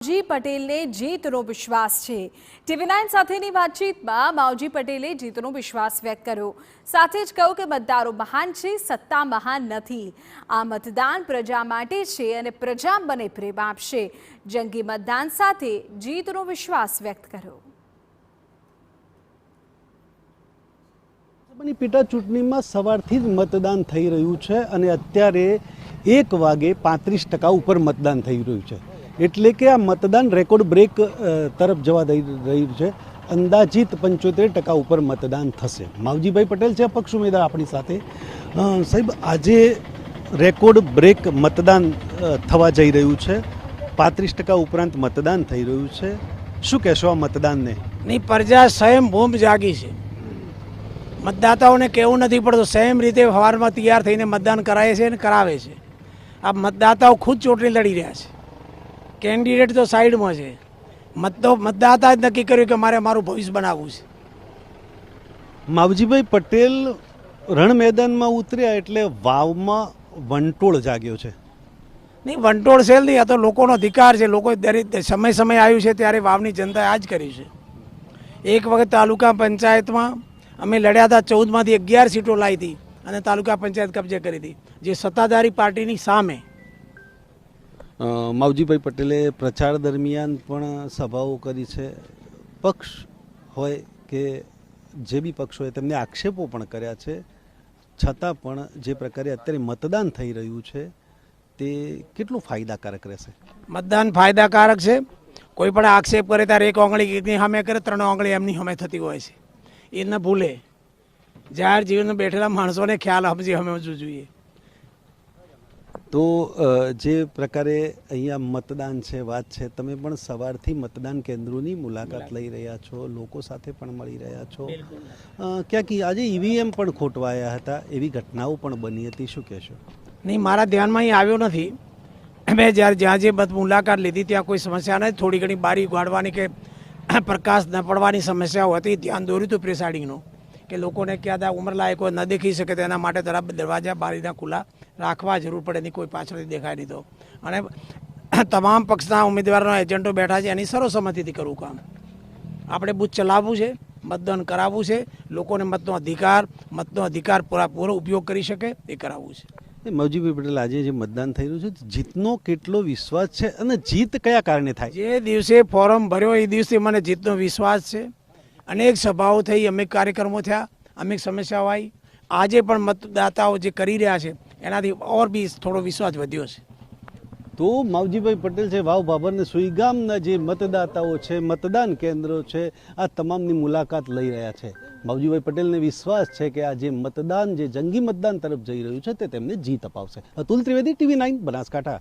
માવજી પટેલને જીતનો વિશ્વાસ છે। TV9 સાથેની વાતચીતમાં માવજી પટેલે જીતનો વિશ્વાસ વ્યક્ત કર્યો। સાથે જ કહ્યું કે મતદારો મહાન છે, સત્તા મહાન નથી। આ મતદાન પ્રજા માટે છે અને પ્રજા મને પ્રેમ આપશે। જંગી મતદાન સાથે જીતનો વિશ્વાસ વ્યક્ત કર્યો। પેટા ચૂંટણીમાં સવારથી જ મતદાન થઈ રહ્યું છે અને અત્યારે 1 વાગે 35% ઉપર મતદાન થઈ રહ્યું છે, એટલે કે આ મતદાન રેકોર્ડ બ્રેક તરફ જવા દઈ રહ્યું છે। અંદાજિત 75% ઉપર મતદાન થશે। માવજીભાઈ પટેલ છે અપક્ષ ઉમેદવાર આપણી સાથે। સાહેબ, આજે રેકોર્ડ બ્રેક મતદાન થવા જઈ રહ્યું છે, 35% ઉપરાંત મતદાન થઈ રહ્યું છે। શું કહેશો આ મતદાનને? ની પ્રજા સ્વયં ભૂમ જાગી છે। મતદાતાઓને કહેવું નથી પડતું, સેમ રીતે સવારમાં તૈયાર થઈને મતદાન કરાવે છે અને કરાવે છે। આ મતદાતાઓ ખુદ ચૂંટણી લડી રહ્યા છે, કેન્ડિડેટ તો સાઈડમાં છે। મતદાતા જ નક્કી કર્યું કે મારે મારું ભવિષ્ય બનાવવું છે। માવજીભાઈ પટેલ રણ મેદાનમાં ઉતર્યા એટલે વાવમાં વંટોળ જાગ્યો છે। નહીં, વંટોળ છે નહીં, આ તો લોકોનો અધિકાર છે। લોકો દરેક સમય આવ્યું છે ત્યારે વાવની જનતાએ આ જ કર્યું છે। એક વખત તાલુકા પંચાયતમાં અમે લડ્યા હતા, 14માંથી 11 સીટો લાવી હતી અને તાલુકા પંચાયત કબજે કરી હતી, જે સત્તાધારી પાર્ટીની સામે। માવજીભાઈ પટેલે પ્રચાર દરમિયાન પણ સભાઓ કરી છે। પક્ષ હોય કે જે બી પક્ષ હોય તેમને આક્ષેપો પણ કર્યા છે, છતાં પણ જે પ્રકારે અત્યારે મતદાન થઈ રહ્યું છે તે કેટલું ફાયદાકારક રહેશે? મતદાન ફાયદાકારક છે। કોઈ પણ આક્ષેપ કરે ત્યારે એક આંગળી એકની સામે કરે, 3 આંગળી એમની સામે થતી હોય છે। એ ન ભૂલે, જાહેર જીવનમાં બેઠેલા માણસોને ખ્યાલ સમજવું જોઈએ। તો જે પ્રકારે અહીંયા મતદાન છે, વાત છે, તમે પણ સવારથી મતદાન કેન્દ્રોની મુલાકાત લઈ રહ્યા છો, લોકો સાથે પણ મળી રહ્યા છો। ક્યાંક આજે ઈવીએમ પણ ખોટવાયા હતા, એવી ઘટનાઓ પણ બની હતી, શું કહેશો? નહીં, મારા ધ્યાનમાં અહીં આવ્યો નથી। મેં જ્યાં જે મુલાકાત લીધી ત્યાં કોઈ સમસ્યા નથી। થોડી ઘણી બારી ગાળવાની કે પ્રકાશ ન પડવાની સમસ્યાઓ હતી, ધ્યાન દોર્યું હતું પ્રિસાઇડિંગનું કે લોકોને ક્યાં ઉંમરલાયક હોય, ન દેખી શકે તેના માટે તરફ દરવાજા બારીના ખુલ્લા રાખવા જરૂર પડે, એની કોઈ પાછળથી દેખાય નહીં તો। અને તમામ પક્ષના ઉમેદવારોના એજન્ટો બેઠા છે, એની સર્વસંમતિથી કરવું કામ। આપણે બૂથ ચલાવવું છે, મતદાન કરાવવું છે, લોકોને મતનો અધિકાર પૂરો ઉપયોગ કરી શકે એ કરાવવું છે। માવજીભાઈ પટેલ, આજે જે મતદાન થઈ રહ્યું છે, જીતનો કેટલો વિશ્વાસ છે અને જીત કયા કારણે થાય? જે દિવસે ફોર્મ ભર્યો એ દિવસે મને જીતનો વિશ્વાસ છે। અનેક સભાઓ થઈ, અનેક કાર્યક્રમો થયા, અનેક સમસ્યાઓ આવી। આજે પણ મતદાતાઓ જે કરી રહ્યા છે એનાથી ઓર બી થોડો વિશ્વાસ વધ્યો છે। તો માવજીભાઈ પટેલ છે વાવ બાબરને સુઈગામના જે મતદાતાઓ છે, મતદાન કેન્દ્રો છે, આ તમામની મુલાકાત લઈ રહ્યા છે। માવજીભાઈ પટેલને વિશ્વાસ છે કે આ જે મતદાન, જે જંગી મતદાન તરફ જઈ રહ્યું છે તે તેમને જીત અપાવશે। અતુલ ત્રિવેદી, TV9 બનાસકાંઠા।